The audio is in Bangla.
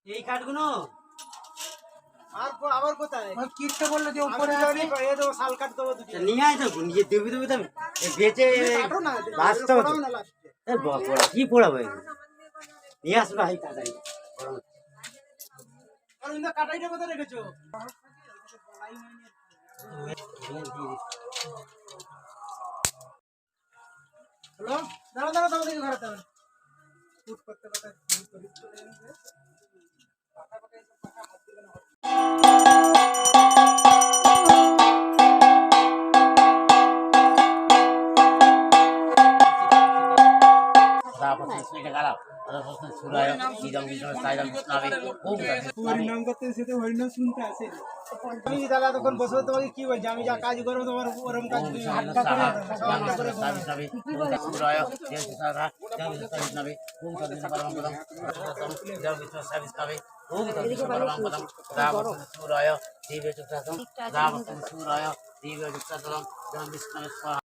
এই কাঠগুলো আর আবার কোথায় ওই কিটটা বললো যে উপরে আছে এ দেবো শাল কাঠ দেবো দুটো নিয়ে আয় তো নিজে দেবি দেবি তো বেঁচে কাটো না বাঁচতে হবে তো। না লাস্টে এ বড় কি পড়াবো এগুলো? নিয়ে আসবে হাই তাড়াতাড়ি আর ইন্দা কাটাইটা কোথায় রেখেছো হ্যালো দাঁড়া দাঁড়া দাঁড়া দেখে ঘরে দাঁড়া ফুট করতে করতে হরিনাম করতে সেটা হরিনাম শুনতে আসে আমি তাহলে তখন বসে তোমাকে কি বলছি আমি যা কাজ করবো তোমার ওরকম কাজ রাম